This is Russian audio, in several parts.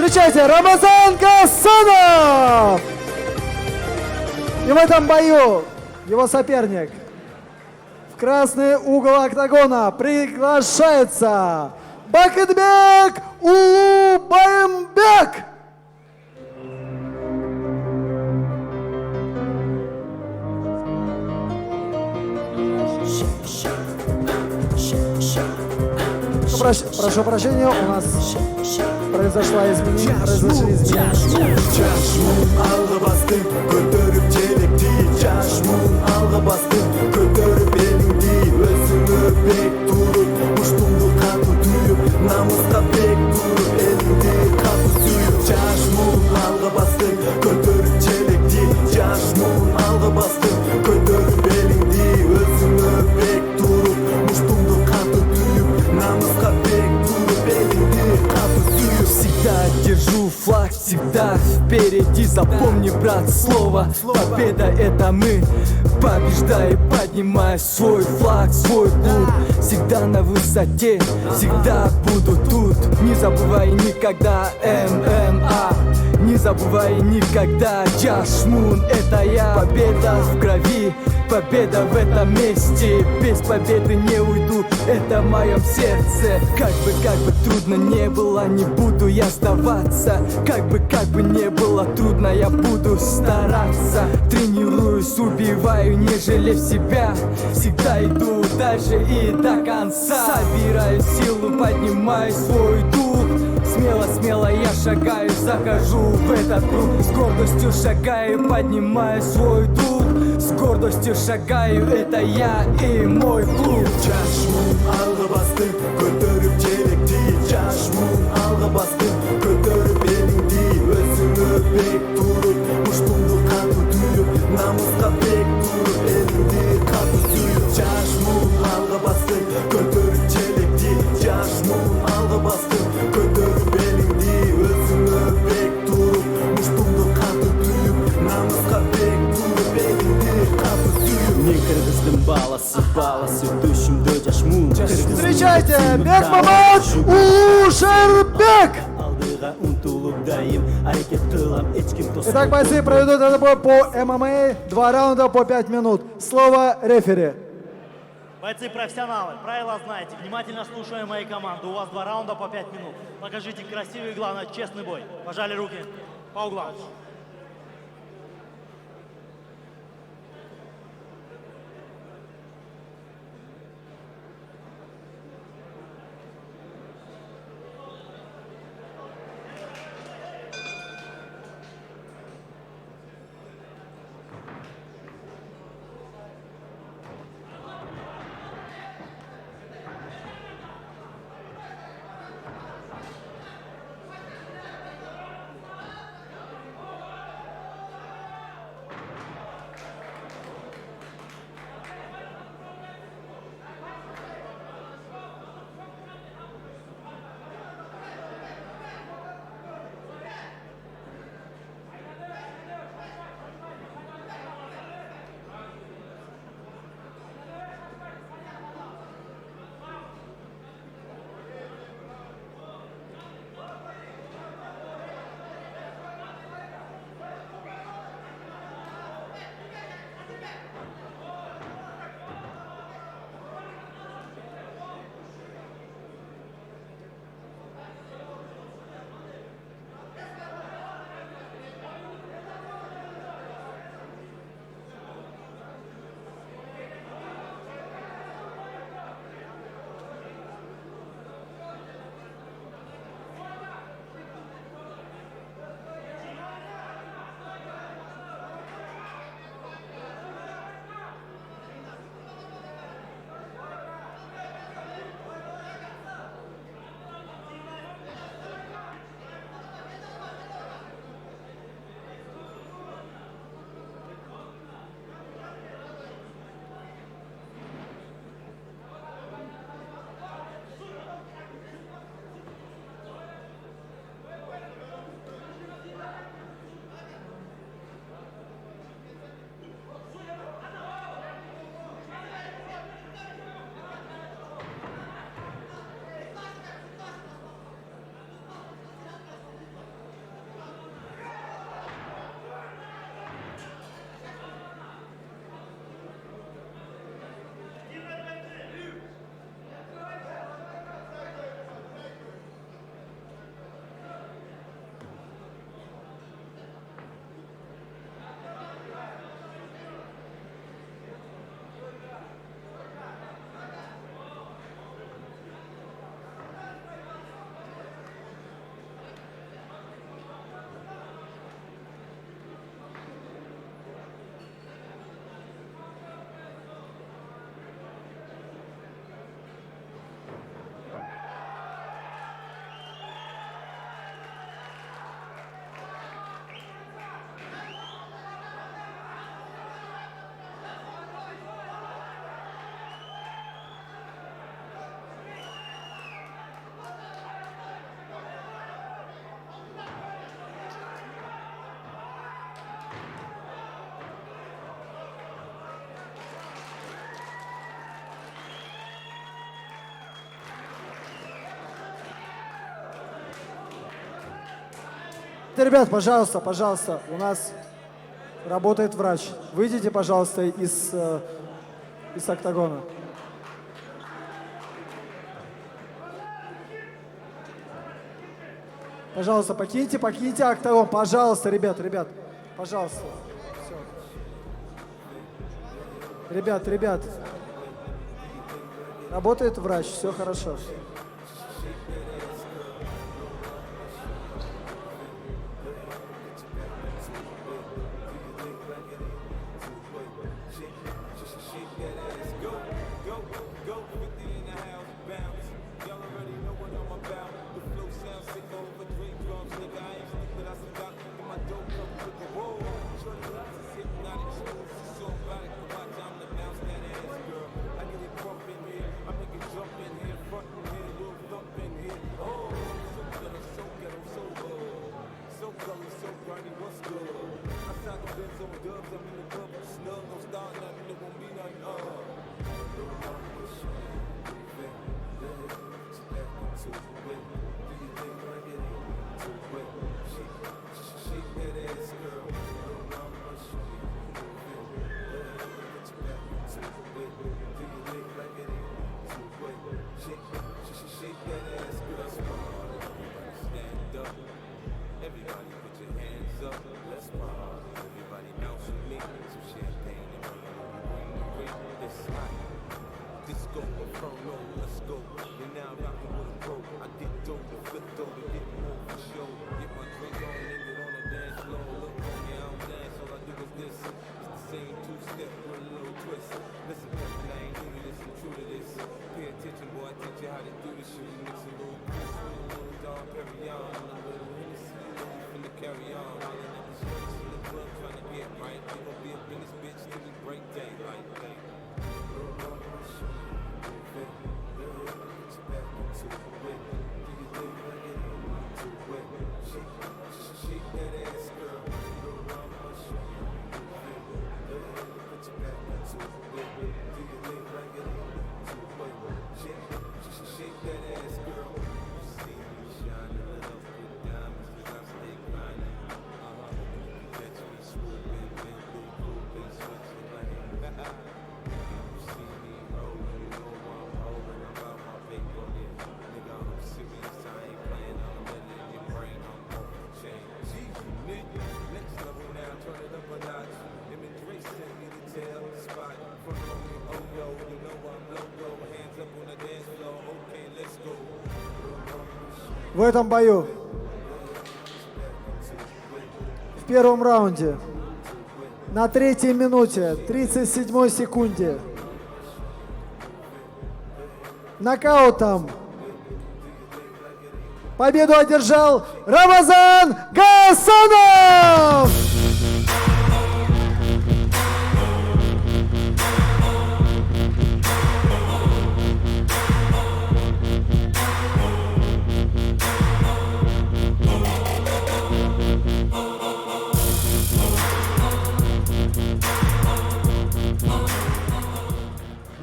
Встречайте, Рамазан Гасанов! И в этом бою его соперник в красный угол октагона приглашается Бакытбек Улубаембек! Прошу прощения, у нас произошли изменения. Alga bastım, götürüp çelekti. Çaşmun alga bastım, götürüp elindi. Özünü pek durup, uçtumdu katı tüyüp. Namuska pek durup, elindi katı suyup. Çaşmun alga bastım, götürüp çelekti. Çaşmun alga bastım, götürüp elindi. Özünü pek durup, uçtumdu katı tüyüp. Namuska pek durup, elindi katı suyup. Всегда держу флаг, всегда впереди. Запомни, брат, слово победа — это мы. Побеждай, поднимай свой флаг, свой клуб. Всегда на высоте, всегда буду тут. Не забывай никогда ММА, не забывай никогда Джашмун, это я. Победа в крови, победа в этом месте. Без победы не уйду, это в моем сердце. Как бы трудно не было, не буду я сдаваться. Как бы не было трудно, я буду стараться. Тренируюсь, убиваю, не жалев себя. Всегда иду дальше и до конца. Собираю силу, поднимаю свой дух. Смело я шагаю, захожу в этот круг. С гордостью шагаю, поднимаю свой дух. С гордостью шагаю, это я и мой клуб. Çaşmun alga bastım, götürüp çelekti. Çaşmun alga bastım, götürüp elindi. Özünü pek durup, uçtumdu katı tüyüp. Namuska pek durup, elindi katı suyup. Çaşmun alga bastım, götürüp çelekti. Çaşmun alga bastım, götürüp elindi. Özünü pek durup, uçtumdu katı tüyüp. Namuska pek durup, elindi katı suyup. Не кыргыздын баласы төшүмдө жашмун. Встречайте, Бекмамат Улушербек! Алдыга умтулуп дайым аракет кылам, эч ким тоско. Итак, бойцы проведут этот бой по ММА, 2 раунда по 5 минут. Слово рефери. Бойцы профессионалы, правила знаете. Внимательно слушаем мои команды. У вас 2 раунда по 5 минут. Покажите красивый и, главное, честный бой. Пожали руки по углам. Ребят, пожалуйста, пожалуйста, у нас работает врач. Выйдите, пожалуйста, из октагона. Пожалуйста, покиньте октагон. Пожалуйста, ребят, пожалуйста. Всё. Ребят. Работает врач, все хорошо. В этом бою в первом раунде на 3-й минуте 37 секунде нокаутом победу одержал Рамазан Гасанов!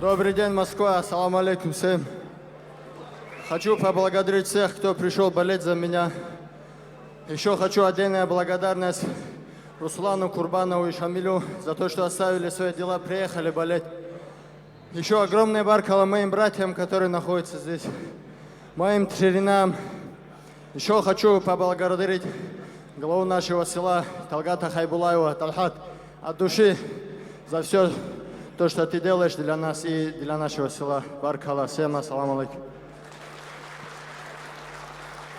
Добрый день, Москва. Ассаламу алейкум всем. Хочу поблагодарить всех, кто пришел болеть за меня. Еще хочу отдельная благодарность Руслану, Курбанову и Шамилю за то, что оставили свои дела, приехали болеть. Еще огромное баркало моим братьям, которые находятся здесь, моим тренерам. Еще хочу поблагодарить главу нашего села Талгата Хайбулаева, Талхат, от души за все то, что ты делаешь для нас и для нашего села. Баркалла. Всем ассаламу алейкум.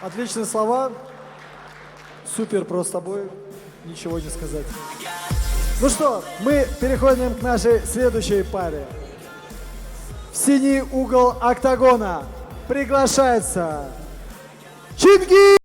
Отличные слова. Супер просто бой. Ничего не сказать. Ну что, мы переходим к нашей следующей паре. В синий угол октагона приглашается Чингис!